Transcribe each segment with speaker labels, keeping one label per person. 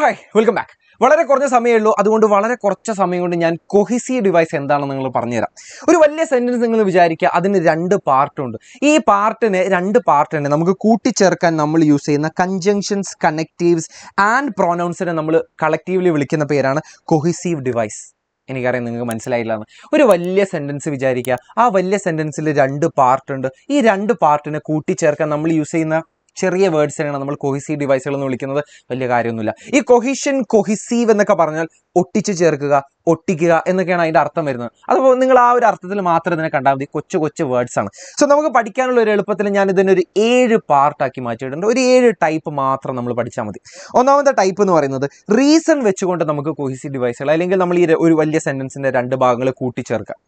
Speaker 1: Hi welcome back. വളരെ കുറഞ്ഞ സമയമേ ഉള്ളൂ, അതുകൊണ്ട് വളരെ കുറച്ച സമയം കൊണ്ട് ഞാൻ കൊഹിസീവ് ഡിവൈസ് എന്താണെന്ന് നിങ്ങൾ പറഞ്ഞുതരാം. ഒരു വലിയ സെന്റൻസ് നിങ്ങൾ വിചാരിക്കുക, അതിന് രണ്ട് പാർട്ടുണ്ട്. ഈ പാർട്ടിന് രണ്ട് പാർട്ടുണ്ട്. നമുക്ക് കൂട്ടിച്ചേർക്കാൻ നമ്മൾ യൂസ് ചെയ്യുന്ന കൺജങ്ഷൻസ്, കണക്റ്റീവ്സ് ആൻഡ് പ്രൊനൗൺസിനെ നമ്മൾ കളക്റ്റീവ്ലി വിളിക്കുന്ന പേരാണ് കൊഹിസീവ് ഡിവൈസ്. എനിക്കറിയാം നിങ്ങൾക്ക് മനസ്സിലായില്ല. ഒരു വലിയ സെന്റൻസ് വിചാരിക്കുക, ആ വലിയ സെന്റൻസിൽ രണ്ട് പാർട്ടുണ്ട്. ഈ രണ്ട് പാർട്ടിനെ കൂട്ടിച്ചേർക്കാൻ നമ്മൾ യൂസ് ചെയ്യുന്ന ചെറിയ വേർഡ്സിനാണ് നമ്മൾ കൊഹിസീവ് ഡിവൈസുകൾ എന്ന് വിളിക്കുന്നത്. വലിയ കാര്യമൊന്നുമില്ല. ഈ കൊഹിഷൻ, കൊഹിസീവ് എന്നൊക്കെ പറഞ്ഞാൽ ഒട്ടിച്ച് ചേർക്കുക, ഒട്ടിക്കുക എന്നൊക്കെയാണ് അതിൻ്റെ അർത്ഥം വരുന്നത്. അതുപോലെ നിങ്ങൾ ആ ഒരു അർത്ഥത്തിൽ മാത്രം ഇതിനെ കണ്ടാൽ മതി. കൊച്ചു കൊച്ചു വേർഡ്സ് ആണ്. സോ നമുക്ക് പഠിക്കാനുള്ള ഒരു എളുപ്പത്തിൽ ഞാൻ ഇതിനൊരു 7 പാർട്ടാക്കി മാറ്റിയിട്ടുണ്ട്. ഒരു 7 ടൈപ്പ് മാത്രം നമ്മൾ പഠിച്ചാൽ മതി. ഒന്നാമത്തെ ടൈപ്പ് എന്ന് പറയുന്നത് റീസൺ വെച്ചുകൊണ്ട് നമുക്ക് കൊഹിസീവ് ഡിവൈസുകൾ, അല്ലെങ്കിൽ നമ്മൾ ഈ ഒരു വലിയ സെന്റൻസിന്റെ രണ്ട് ഭാഗങ്ങൾ കൂട്ടിച്ചേർക്കാം.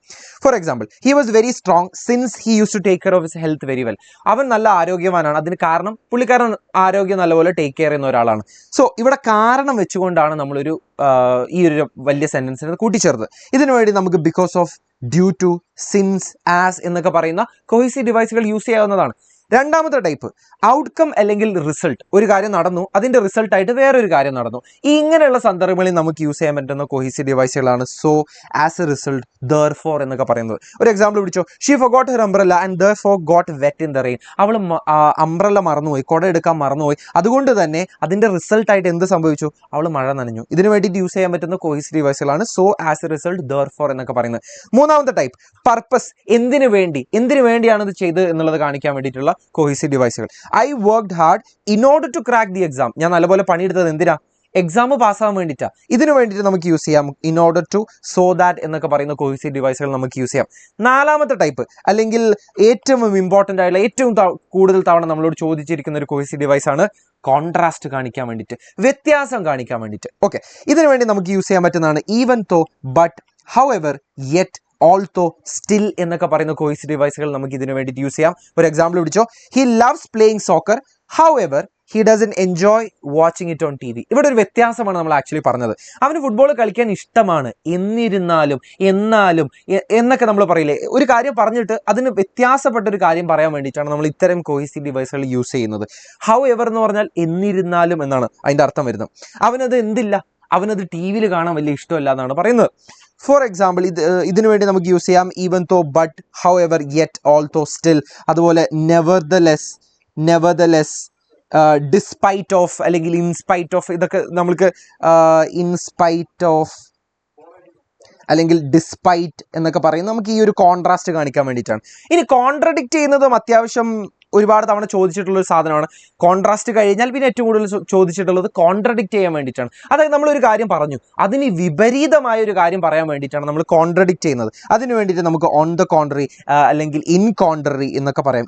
Speaker 1: For example, he was very strong since he use to take care of his health very well. അവൻ നല്ല ആരോഗ്യവാനാണ്, അതിന് കാരണം പുള്ളിക്കാരൻ ആരോഗ്യം നല്ലപോലെ ടേക്ക് കെയർ ചെയ്യുന്ന ഒരാളാണ്. സോ ഇവിടെ കാരണം വെച്ചുകൊണ്ടാണ് നമ്മളൊരു ഈ ഒരു വലിയ സെന്റൻസിനെ കൂട്ടിച്ചേർത്ത്. ഇതിനു വേണ്ടി നമുക്ക് because of, due to, since, as എന്നൊക്കെ പറയുന്ന കൊഹിസീവ് ഡിവൈസുകൾ യൂസ് ചെയ്യാവുന്നതാണ്. രണ്ടാമത്തെ ടൈപ്പ് ഔട്ട്കം അല്ലെങ്കിൽ റിസൾട്ട്. ഒരു കാര്യം നടന്നു, അതിന്റെ റിസൾട്ടായിട്ട് വേറൊരു കാര്യം നടന്നു. ഇങ്ങനെയുള്ള സന്ദർഭങ്ങളിൽ നമുക്ക് യൂസ് ചെയ്യാൻ പറ്റുന്ന കൊഹിസീവ് ഡിവൈസുകളാണ് so, as a result, therefore എന്നൊക്കെ പറയുന്നത്. ഒരു എക്സാമ്പിൾ പിടിച്ചോ. She forgot her umbrella and therefore got wet in the rain. അവൾ അംബ്രല്ല മറന്നുപോയി, കുട എടുക്കാൻ മറന്നുപോയി, അതുകൊണ്ട് തന്നെ അതിന്റെ റിസൾട്ടായിട്ട് എന്ത് സംഭവിച്ചു? അവൾ മഴ നനഞ്ഞു. ഇതിനു വേണ്ടിയിട്ട് യൂസ് ചെയ്യാൻ പറ്റുന്ന കൊഹിസീവ് ഡിവൈസുകളാണ് so, as a result, therefore എന്നൊക്കെ പറയുന്നത്. മൂന്നാമത്തെ ടൈപ്പ് പർപ്പസ്. എന്തിനു വേണ്ടിയാണ് ഇത് ചെയ്തത് എന്നുള്ളത് കാണിക്കാൻ വേണ്ടിയിട്ടുള്ള കൊഹിസീവ് ഡിവൈസുകൾ. I worked hard in order to crack the exam. ഞാൻ നല്ലപോലെ പണിയെടുത്തത് എന്തിനാ? എക്സാം പാസ്സാകാൻ വേണ്ടിയിട്ടാണ്. ഇതിനു വേണ്ടിയിട്ട് നമുക്ക് യൂസ് ചെയ്യാം in order to, so that എന്നൊക്കെ പറയുന്ന കൊഹിസീവ് ഡിവൈസുകൾ നമുക്ക് യൂസ് ചെയ്യാം. നാലാമത്തെ ടൈപ്പ്, അല്ലെങ്കിൽ ഏറ്റവും ഇമ്പോർട്ടൻ്റ് ആയിട്ടുള്ള, ഏറ്റവും കൂടുതൽ തവണ നമ്മളോട് ചോദിച്ചിരിക്കുന്ന ഒരു കൊഹിസീവ് ഡിവൈസാണ് കോൺട്രാസ്റ്റ് കാണിക്കാൻ വേണ്ടിയിട്ട്, വ്യത്യാസം കാണിക്കാൻ വേണ്ടിയിട്ട്. ഓക്കെ, ഇതിനു വേണ്ടി നമുക്ക് യൂസ് ചെയ്യാൻ പറ്റുന്നതാണ് even though, but, however, yet, although, still എന്നൊക്കെ പറയുന്ന കൊഹിസീവ് ഡിവൈസുകൾ നമുക്ക് ഇതിനു വേണ്ടിയിട്ട് യൂസ് ചെയ്യാം. ഒരു എക്സാമ്പിൾ പിടിച്ചോ. He loves playing soccer, however he doesn't enjoy watching it on TV. ഇവിടെ ഒരു വ്യത്യാസമാണ് നമ്മൾ ആക്ച്വലി പറഞ്ഞത്. അവന് ഫുട്ബോൾ കളിക്കാൻ ഇഷ്ടമാണ്, എന്നിരുന്നാലും, എന്നാലും എന്നൊക്കെ നമ്മൾ പറയില്ലേ. ഒരു കാര്യം പറഞ്ഞിട്ട് അതിന് വ്യത്യാസപ്പെട്ട ഒരു കാര്യം പറയാൻ വേണ്ടിയിട്ടാണ് നമ്മൾ ഇത്തരം കൊഹിസീവ് ഡിവൈസുകൾ യൂസ് ചെയ്യുന്നത്. ഹൗ എവർ എന്ന് പറഞ്ഞാൽ എന്നിരുന്നാലും എന്നാണ് അതിൻ്റെ അർത്ഥം വരുന്നത്. അവനത് എന്തില്ല, അവനത് TV കാണാൻ വലിയ ഇഷ്ടമല്ല എന്നാണ് പറയുന്നത്. ഫോർ എക്സാമ്പിൾ, ഇതിനു വേണ്ടി നമുക്ക് യൂസ് ചെയ്യാം even though, but, however, yet, although, still. അതുപോലെ നെവർദലെസ്, ഡിസ്പൈറ്റ് ഓഫ് അല്ലെങ്കിൽ ഇൻസ്പൈറ്റ് ഓഫ്. ഇതൊക്കെ നമുക്ക് ഇൻസ്പൈറ്റ് ഓഫ് അല്ലെങ്കിൽ ഡിസ്പൈറ്റ് എന്നൊക്കെ പറയും. നമുക്ക് ഈ ഒരു കോൺട്രാസ്റ്റ് കാണിക്കാൻ വേണ്ടിയിട്ടാണ്. ഇനി കോൺട്രഡിക്റ്റ് ചെയ്യുന്നതും അത്യാവശ്യം ഒരുപാട് തവണ ചോദിച്ചിട്ടുള്ള ഒരു സാധനമാണ്. കോൺട്രാസ്റ്റ് കഴിഞ്ഞാൽ പിന്നെ ഏറ്റവും കൂടുതൽ ചോദിച്ചിട്ടുള്ളത് കോൺട്രഡിക്റ്റ് ചെയ്യാൻ വേണ്ടിയിട്ടാണ്. അതായത് നമ്മളൊരു കാര്യം പറഞ്ഞു, അതിന് വിപരീതമായ ഒരു കാര്യം പറയാൻ വേണ്ടിയിട്ടാണ് നമ്മൾ കോൺട്രഡിക്റ്റ് ചെയ്യുന്നത്. അതിന് വേണ്ടിയിട്ട് നമുക്ക് ഓൺ ദ കോൺട്രറി അല്ലെങ്കിൽ ഇൻ കോൺട്രറി എന്നൊക്കെ പറയാം.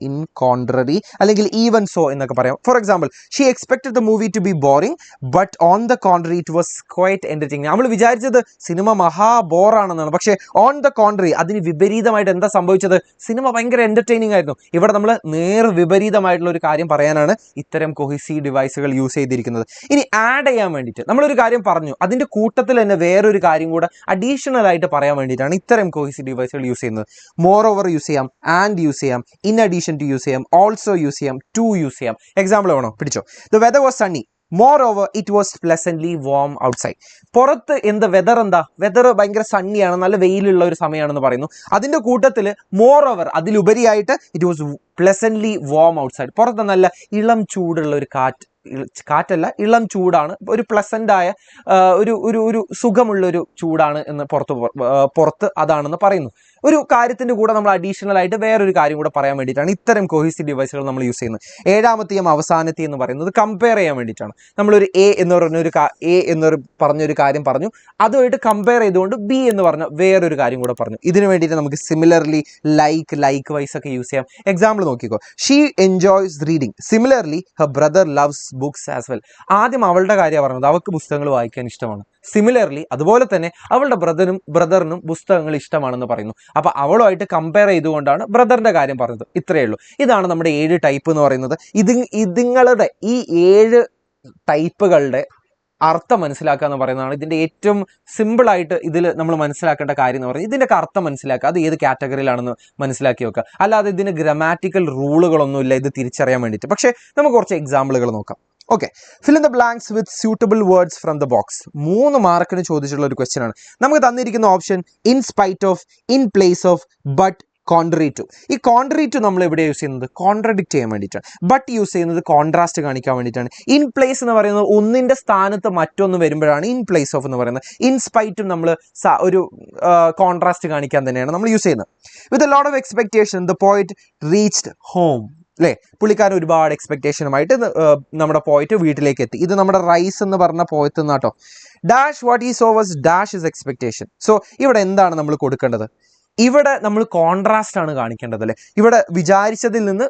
Speaker 1: ഇൻ കോൺട്രറി അല്ലെങ്കിൽ ഈവൻ സോ എന്നൊക്കെ പറയാം. For example, she expected the movie to be boring but on the contrary it was quite entertaining. നമ്മൾ വിചാരിച്ചത് സിനിമ മഹാ ബോറാണെന്നാണ്, പക്ഷേ ഓൺ ദ കോൺട്രറി, അതിന് വിപരീതമായിട്ട് എന്താ സംഭവിച്ചത്? സിനിമ ഭയങ്കര എൻ്റർടൈനിങ് ആയിരുന്നു. ഇവിടെ നമ്മൾ നേർ വിപരീതമായിട്ടുള്ള ഒരു കാര്യം പറയാനാണ് ഇത്തരം കൊഹിസീവ് ഡിവൈസുകൾ യൂസ് ചെയ്തിരിക്കുന്നത്. ഇനി ആഡ് ചെയ്യാൻ വേണ്ടിയിട്ട് നമ്മളൊരു കാര്യം പറഞ്ഞു, അതിന്റെ കൂട്ടത്തിൽ തന്നെ വേറൊരു കാര്യം കൂടെ അഡീഷണൽ ആയിട്ട് പറയാൻ വേണ്ടിയിട്ടാണ് ഇത്തരം കൊഹിസീവ് ഡിവൈസുകൾ യൂസ് ചെയ്യുന്നത്. മോർ ഓവർ യൂസ് ചെയ്യാം, ആൻഡ് യൂസ് ചെയ്യാം, ഇൻ അഡീഷൻ ടു യൂസ് ചെയ്യാം, ഓൾസോ യൂസ് ചെയ്യാം, ടു യൂസ് ചെയ്യാം. എക്സാമ്പിൾ വേണോ? പിടിച്ചോ. The weather was sunny, moreover it was pleasantly warm outside. പുറത്ത് വെദർ ഭയങ്കര സണ്ണിയാണ്, നല്ല വെയിലുള്ള ഒരു സമയമാണെന്ന് പറയുന്നു. അതിന്റെ കൂട്ടത്തിൽ മോർ ഓവർ, അതിലുപരിയായിട്ട് it was pleasantly warm outside. പുറത്ത് നല്ല ഇളം ചൂടുള്ള ഒരു കാറ്റല്ല, ഇളം ചൂടാണ്, ഒരു പ്ലസന്റ് ആയ ഒരു സുഖമുള്ളൊരു ചൂടാണ് എന്ന് പുറത്ത് അതാണെന്ന് പറയുന്നു. ഒരു കാര്യത്തിന്റെ കൂടെ നമ്മൾ അഡീഷണൽ ആയിട്ട് വേറൊരു കാര്യം കൂടെ പറയാൻ വേണ്ടിയിട്ടാണ് ഇത്തരം കൊഹിസീവ് ഡിവൈസുകൾ നമ്മൾ യൂസ് ചെയ്യുന്നത്. ഏഴാമത്തെയും അവസാനത്തെയും എന്ന് പറയുന്നത് കമ്പയർ ചെയ്യാൻ വേണ്ടിയിട്ടാണ്. നമ്മളൊരു എ എന്നൊരു പറഞ്ഞൊരു കാര്യം പറഞ്ഞു, അതുമായിട്ട് കമ്പയർ ചെയ്തുകൊണ്ട് ബി എന്ന് പറഞ്ഞ വേറൊരു കാര്യം കൂടെ പറഞ്ഞു. ഇതിനു വേണ്ടിയിട്ട് നമുക്ക് സിമിലർലി, ലൈക്ക് വൈസ് ഒക്കെ യൂസ് ചെയ്യാം. എക്സാമ്പിൾ നോക്കിക്കോ. She enjoys reading, similarly her brother loves books as well. ആദ്യം അവളുടെ കാര്യമാണ് പറഞ്ഞത്, അവൾക്ക് പുസ്തകങ്ങൾ വായിക്കാൻ ഇഷ്ടമാണ്. സിമിലർലി അതുപോലെ തന്നെ അവളുടെ ബ്രദറിനും പുസ്തകങ്ങൾ ഇഷ്ടമാണെന്ന് പറയുന്നു. അപ്പൊ അവളുമായിട്ട് കമ്പയർ ചെയ്തുകൊണ്ടാണ് ബ്രദറിന്റെ കാര്യം പറഞ്ഞത്. ഇത്രയേ ഉള്ളൂ. ഇതാണ് നമ്മുടെ 7 ടൈപ്പ് എന്ന് പറയുന്നത്. ഇതുങ്ങളുടെ ഈ 7 ടൈപ്പുകളുടെ അർത്ഥം മനസ്സിലാക്കുക എന്ന് പറയുന്നതാണ് ഇതിന്റെ ഏറ്റവും സിമ്പിൾ ആയിട്ട് ഇതിൽ നമ്മൾ മനസ്സിലാക്കേണ്ട കാര്യം എന്ന് പറയുന്നത്. ഇതിന്റെ അർത്ഥം മനസ്സിലാക്കുക, അത് ഏത് കാറ്റഗറിയിലാണെന്ന് മനസ്സിലാക്കി വെക്കുക. അല്ലാതെ ഇതിന് ഗ്രാമാറ്റിക്കൽ റൂളുകളൊന്നുമില്ല ഇത് തിരിച്ചറിയാൻ വേണ്ടിയിട്ട്. പക്ഷേ നമുക്ക് കുറച്ച് എക്സാമ്പിളുകൾ നോക്കാം. Okay, fill in the blanks with suitable words from the box. 3 മാർക്കിന് ചോദിച്ചിട്ടുള്ള ഒരു ക്വസ്റ്റ്യൻ ആണ്. നമുക്ക് തന്നിരിക്കുന്ന option in spite of, in place of, but, contrary to. ഈ കോൺട്രറി ടു നമ്മൾ എവിടെ യൂസ് ചെയ്യുന്നത്? കോൺട്രഡിക്റ്റ് ചെയ്യാൻ വേണ്ടിയിട്ടാണ്. ബട്ട് യൂസ് ചെയ്യുന്നത് കോൺട്രാസ്റ്റ് കാണിക്കാൻ വേണ്ടിയിട്ടാണ്. ഇൻ പ്ലേസ് എന്ന് പറയുന്നത് ഒന്നിൻ്റെ സ്ഥാനത്ത് മറ്റൊന്ന് വരുമ്പോഴാണ് ഇൻ പ്ലേസ് ഓഫ് എന്ന് പറയുന്നത്. ഇൻ സ്പൈറ്റും നമ്മൾ ഒരു കോൺട്രാസ്റ്റ് കാണിക്കാൻ തന്നെയാണ് നമ്മൾ യൂസ് ചെയ്യുന്നത്. With a lot of expectation the poet reached home. അല്ലേ, പുള്ളിക്കാരൻ ഒരുപാട് എക്സ്പെക്ടേഷനുമായിട്ട് നമ്മുടെ പോയിട്ട് വീട്ടിലേക്ക് എത്തി. ഇത് നമ്മുടെ റൈസ് എന്ന് പറഞ്ഞ പോയത്ത് നിന്നാട്ടോ. ഡാഷ് വാട്ട് ഈ so was dash is expectation. So ഇവിടെ എന്താണ് നമ്മൾ കൊടുക്കേണ്ടത്? ഇവിടെ നമ്മൾ കോൺട്രാസ്റ്റ് ആണ് കാണിക്കേണ്ടത്. അല്ലേ, ഇവിടെ വിചാരിച്ചതിൽ നിന്ന്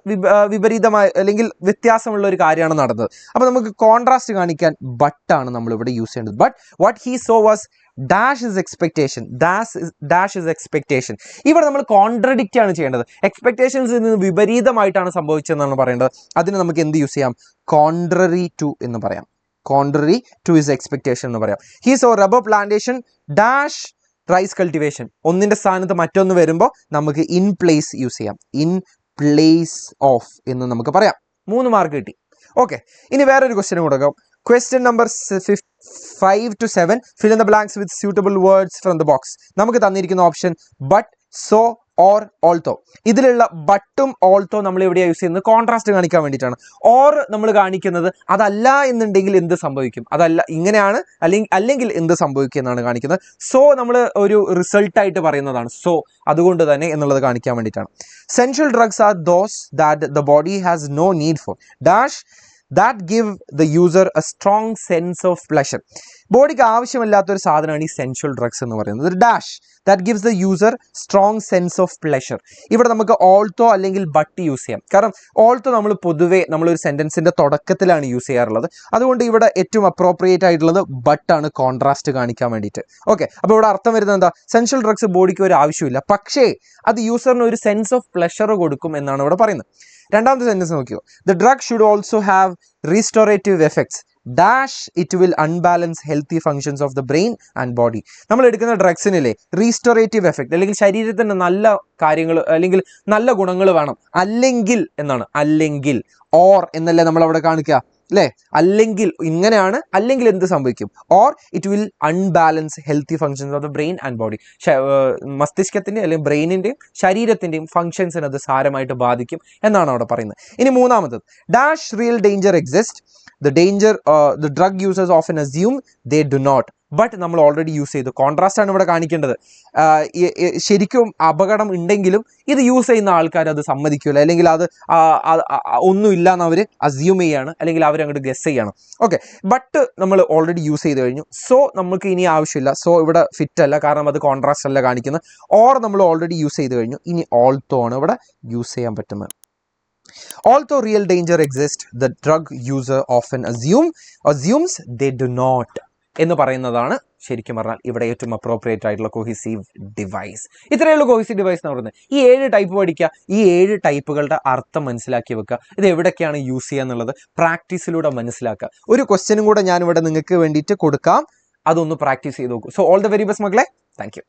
Speaker 1: വിപരീതമായ അല്ലെങ്കിൽ വ്യത്യാസമുള്ള ഒരു കാര്യമാണ് നടന്നത്. അപ്പോൾ നമുക്ക് കോൺട്രാസ്റ്റ് കാണിക്കാൻ ബട്ടാണ് നമ്മൾ ഇവിടെ യൂസ് ചെയ്യേണ്ടത്. But what he so was dash is expectation. Dash is expectation. ഇവിടെ നമ്മൾ കോൺട്രഡിക്റ്റ് ആണ് ചെയ്യേണ്ടത്. എക്സ്പെക്ടേഷൻസിൽ നിന്ന് വിപരീതമായിട്ടാണ് സംഭവിച്ചതെന്നാണ് പറയേണ്ടത്. അതിന് നമുക്ക് എന്ത് യൂസ് ചെയ്യാം? കോൺട്രറി ടു എന്ന് പറയാം. കോൺട്രറി ടു ഇസ് എക്സ്പെക്ടേഷൻ എന്ന് പറയാം. He saw rubber plantation dash rice cultivation. ഒന്നിൻ്റെ സ്ഥാനത്ത് മറ്റൊന്ന് വരുമ്പോൾ നമുക്ക് ഇൻ പ്ലേസ് യൂസ് ചെയ്യാം. ഇൻ പ്ലേസ് ഓഫ് എന്ന് നമുക്ക് പറയാം. 3 മാർക്ക് കിട്ടി. ഓക്കെ, ഇനി വേറൊരു ക്വസ്റ്റ്യൻ കൊടുക്കാം. Question number 5 to 7 fill in the blanks with suitable words from the box. നമുക്ക് തന്നിരിക്കുന്ന ഓപ്ഷൻ ബട്ട്, സോ, ഓർ, ഓൾത്തോ. ഇതിലുള്ള ബട്ടും ഓൾത്തോ നമ്മൾ എവിടെയാണ് യൂസ് ചെയ്യുന്നത്? കോൺട്രാസ്റ്റ് കാണിക്കാൻ വേണ്ടിയിട്ടാണ്. ഓർ നമ്മൾ കാണിക്കുന്നത് അതല്ല എന്നുണ്ടെങ്കിൽ എന്ത് സംഭവിക്കും, അതല്ല ഇങ്ങനെയാണ് അല്ലെങ്കിൽ എന്ത് സംഭവിക്കും എന്നാണ് കാണിക്കുന്നത്. സോ നമ്മൾ ഒരു റിസൾട്ടായിട്ട് പറയുന്നതാണ്. സോ അതുകൊണ്ട് തന്നെ എന്നുള്ളത് കാണിക്കാൻ വേണ്ടിയിട്ടാണ്. Central drugs are those that the body has no need for dash that give the user a strong sense of pleasure. ബോഡിക്ക് ആവശ്യമില്ലാത്തൊരു സാധനമാണ് ഈ സെൻഷ്വൽ ഡ്രഗ്സ് എന്ന് പറയുന്നത്. Dash that gives the user strong sense of pleasure. ഇവിടെ നമുക്ക് ഓൾത്തോ അല്ലെങ്കിൽ but use ചെയ്യാം. കാരണം ഓൾത്തോ നമ്മൾ പൊതുവേ നമ്മളൊരു സെൻറ്റൻസിൻ്റെ തുടക്കത്തിലാണ് യൂസ് ചെയ്യാറുള്ളത്. അതുകൊണ്ട് ഇവിടെ ഏറ്റവും അപ്രോപ്രിയേറ്റ് ആയിട്ടുള്ളത് ബട്ടാണ്, കോൺട്രാസ്റ്റ് കാണിക്കാൻ വേണ്ടിയിട്ട്. ഓക്കെ, അപ്പോൾ ഇവിടെ അർത്ഥം വരുന്നത് എന്താ? സെൻഷ്വൽ ഡ്രഗ്സ് ബോഡിക്ക് ഒരു ആവശ്യമില്ല, പക്ഷേ അത് യൂസറിന് ഒരു സെൻസ് ഓഫ് പ്ലഷർ കൊടുക്കും എന്നാണ് ഇവിടെ പറയുന്നത്. രണ്ടാമത്തെ സെൻറ്റൻസ് നോക്കിയോ. The drug should also have restorative effects dash it will unbalance healthy functions of the brain and body. നമ്മൾ എടുക്കുന്ന ഡ്രഗ്സിനില്ലേ റീസ്റ്റോറേറ്റീവ് എഫക്ട് അല്ലെങ്കിൽ ശരീരത്തിൻ്റെ നല്ല കാര്യങ്ങൾ അല്ലെങ്കിൽ നല്ല ഗുണങ്ങൾ വേണം. അല്ലെങ്കിൽ എന്നാണ്, അല്ലെങ്കിൽ ഓർ എന്നല്ലേ നമ്മളവിടെ കാണിക്കുക അല്ലേ? അല്ലെങ്കിൽ ഇങ്ങനെയാണ്, അല്ലെങ്കിൽ എന്ത് സംഭവിക്കും? Or it will unbalance healthy functions of the brain and body. മസ്തിഷ്കത്തിൻ്റെ അല്ലെങ്കിൽ ബ്രെയിനിൻ്റെയും ശരീരത്തിൻ്റെയും ഫങ്ഷൻസിന് അത് സാരമായിട്ട് ബാധിക്കും എന്നാണ് അവിടെ പറയുന്നത്. ഇനി മൂന്നാമത്തത് dash real danger exist. The drug users often assume they do not. But നമ്മൾ ഓൾറെഡി യൂസ് ചെയ്തു. കോൺട്രാസ്റ്റ് ആണ് ഇവിടെ കാണിക്കേണ്ടത്. ശരിക്കും അപകടം ഉണ്ടെങ്കിലും ഇത് യൂസ് ചെയ്യുന്ന ആൾക്കാർ അത് സമ്മതിക്കില്ല, അല്ലെങ്കിൽ അത് ഒന്നുമില്ല എന്ന് അവർ അസ്യൂം ചെയ്യാണ്, അല്ലെങ്കിൽ അവരങ്ങോട്ട് ഗസ് ചെയ്യണം. ഓക്കെ, ബട്ട് നമ്മൾ ഓൾറെഡി യൂസ് ചെയ്ത് കഴിഞ്ഞു. സോ നമുക്ക് ഇനി ആവശ്യമില്ല. സോ ഇവിടെ ഫിറ്റ് അല്ല, കാരണം അത് കോൺട്രാസ്റ്റ് അല്ല കാണിക്കുന്നത്. ഓർ നമ്മൾ ഓൾറെഡി യൂസ് ചെയ്ത് കഴിഞ്ഞു. ഇനി ഓൾത്തോ ആണ് ഇവിടെ യൂസ് ചെയ്യാൻ പറ്റുന്നത്. Although real danger exists, the drug user often assumes they do not എന്ന് പറയുന്നതാണ് ശരിക്കും പറഞ്ഞാൽ ഇവിടെ ഏറ്റവും അപ്രോപ്രിയേറ്റ് ആയിട്ടുള്ള കൊഹീസീവ് ഡിവൈസ്. ഇത്രയുള്ള കൊഹീസീവ് ഡിവൈസ് എന്ന് പറയുന്നത്. ഈ 7 ടൈപ്പ് പഠിക്കുക, ഈ 7 ടൈപ്പുകളുടെ അർത്ഥം മനസ്സിലാക്കി വെക്കുക. ഇത് എവിടെയൊക്കെയാണ് യൂസ് ചെയ്യുക എന്നുള്ളത് പ്രാക്ടീസിലൂടെ മനസ്സിലാക്കുക. ഒരു ക്വസ്റ്റ്യനും കൂടെ ഞാനിവിടെ നിങ്ങൾക്ക് വേണ്ടിയിട്ട് കൊടുക്കാം, അതൊന്ന് പ്രാക്ടീസ് ചെയ്ത് നോക്കൂ. So all the very best മക്കളെ. Thank U.